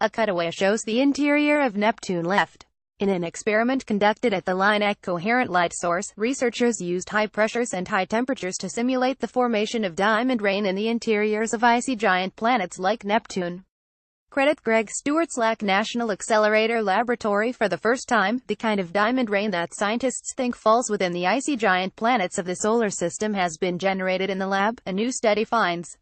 A cutaway shows the interior of Neptune left. In an experiment conducted at the Linac Coherent Light Source, researchers used high pressures and high temperatures to simulate the formation of diamond rain in the interiors of icy giant planets like Neptune. Credit Greg Stewart's Linac National Accelerator Laboratory for the first time. The kind of diamond rain that scientists think falls within the icy giant planets of the solar system has been generated in the lab, a new study finds.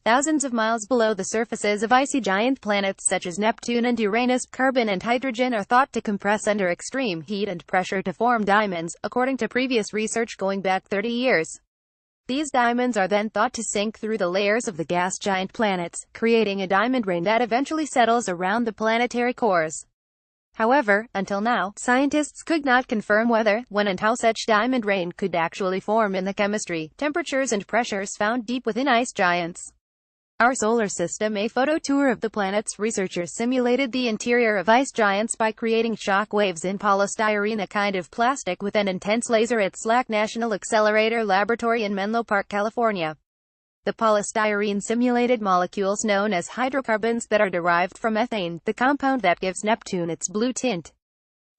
Thousands of miles below the surfaces of icy giant planets such as Neptune and Uranus, carbon and hydrogen are thought to compress under extreme heat and pressure to form diamonds, according to previous research going back 30 years. These diamonds are then thought to sink through the layers of the gas giant planets, creating a diamond rain that eventually settles around the planetary cores. However, until now, scientists could not confirm whether, when and how such diamond rain could actually form in the chemistry, temperatures and pressures found deep within ice giants. Our solar system. A photo tour of the planets. Researchers simulated the interior of ice giants by creating shock waves in polystyrene, a kind of plastic with an intense laser at Linac National Accelerator Laboratory in Menlo Park, California. The polystyrene simulated molecules known as hydrocarbons that are derived from methane, the compound that gives Neptune its blue tint.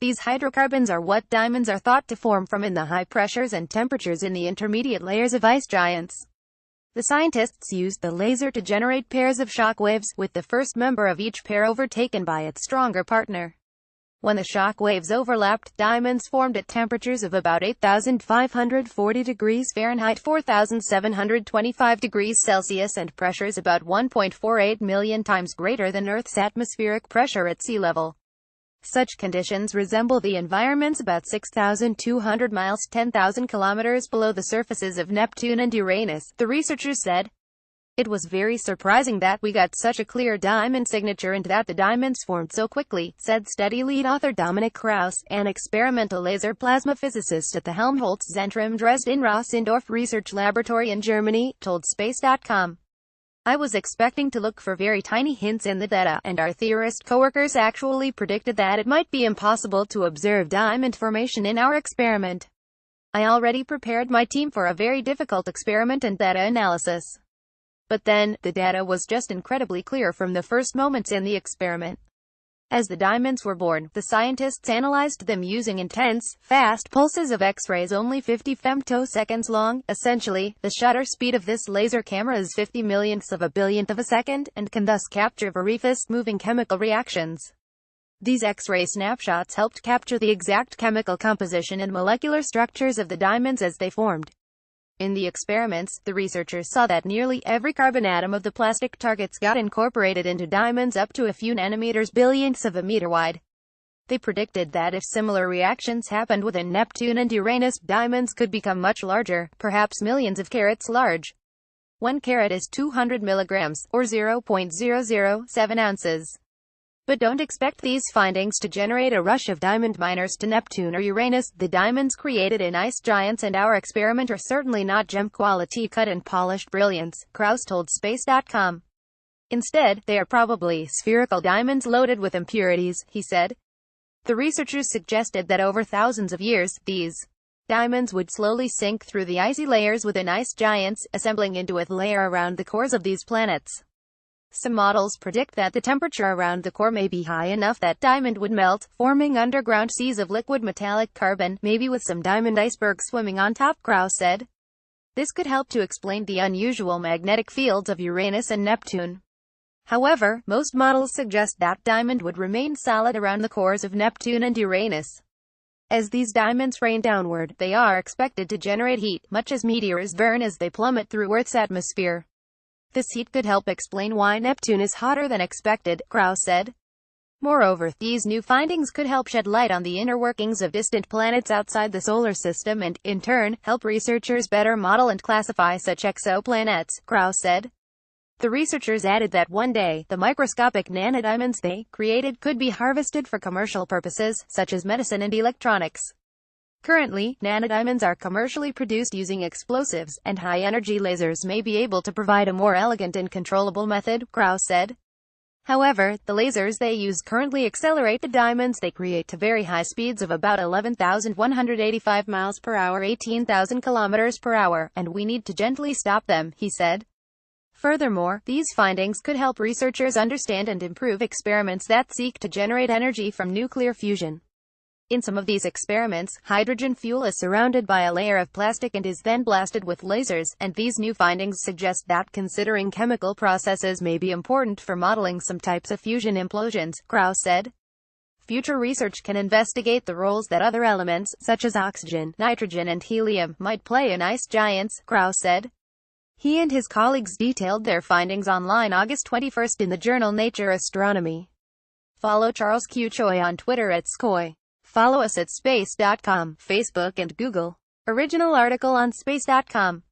These hydrocarbons are what diamonds are thought to form from in the high pressures and temperatures in the intermediate layers of ice giants. The scientists used the laser to generate pairs of shock waves, with the first member of each pair overtaken by its stronger partner. When the shock waves overlapped, diamonds formed at temperatures of about 8,540 degrees Fahrenheit, 4,725 degrees Celsius, and pressures about 1.48 million times greater than Earth's atmospheric pressure at sea level. Such conditions resemble the environments about 6,200 miles, 10,000 kilometers below the surfaces of Neptune and Uranus, the researchers said. It was very surprising that we got such a clear diamond signature and that the diamonds formed so quickly, said study lead author Dominic Krauss, an experimental laser plasma physicist at the Helmholtz Zentrum Dresden-Rossendorf Research Laboratory in Germany, told Space.com. I was expecting to look for very tiny hints in the data, and our theorist coworkers actually predicted that it might be impossible to observe diamond formation in our experiment. I already prepared my team for a very difficult experiment and data analysis. But then, the data was just incredibly clear from the first moments in the experiment. As the diamonds were born, the scientists analyzed them using intense, fast pulses of X-rays only 50 femtoseconds long. Essentially, the shutter speed of this laser camera is 50 millionths of a billionth of a second, and can thus capture very fast-moving chemical reactions. These X-ray snapshots helped capture the exact chemical composition and molecular structures of the diamonds as they formed. In the experiments, the researchers saw that nearly every carbon atom of the plastic targets got incorporated into diamonds up to a few nanometers, billionths of a meter wide. They predicted that if similar reactions happened within Neptune and Uranus, diamonds could become much larger, perhaps millions of carats large. 1 carat is 200 milligrams, or 0.007 ounces. But don't expect these findings to generate a rush of diamond miners to Neptune or Uranus. The diamonds created in ice giants and our experiment are certainly not gem-quality cut and polished brilliance, Krauss told Space.com. Instead, they are probably spherical diamonds loaded with impurities, he said. The researchers suggested that over thousands of years, these diamonds would slowly sink through the icy layers within ice giants, assembling into a layer around the cores of these planets. Some models predict that the temperature around the core may be high enough that diamond would melt, forming underground seas of liquid metallic carbon, maybe with some diamond icebergs swimming on top, Krauss said. This could help to explain the unusual magnetic fields of Uranus and Neptune. However, most models suggest that diamond would remain solid around the cores of Neptune and Uranus. As these diamonds rain downward, they are expected to generate heat, much as meteors burn as they plummet through Earth's atmosphere. This heat could help explain why Neptune is hotter than expected, Krauss said. Moreover, these new findings could help shed light on the inner workings of distant planets outside the solar system and, in turn, help researchers better model and classify such exoplanets, Krauss said. The researchers added that one day, the microscopic nanodiamonds they created could be harvested for commercial purposes, such as medicine and electronics. Currently, nanodiamonds are commercially produced using explosives, and high-energy lasers may be able to provide a more elegant and controllable method, Krauss said. However, the lasers they use currently accelerate the diamonds they create to very high speeds of about 11,185 miles per hour, 18,000 kilometers per hour, and we need to gently stop them, he said. Furthermore, these findings could help researchers understand and improve experiments that seek to generate energy from nuclear fusion. In some of these experiments, hydrogen fuel is surrounded by a layer of plastic and is then blasted with lasers, and these new findings suggest that considering chemical processes may be important for modeling some types of fusion implosions, Krauss said. Future research can investigate the roles that other elements, such as oxygen, nitrogen and helium, might play in ice giants, Krauss said. He and his colleagues detailed their findings online August 21 in the journal Nature Astronomy. Follow Charles Q. Choi on Twitter at Skoy. Follow us at space.com, Facebook and Google. Original article on space.com.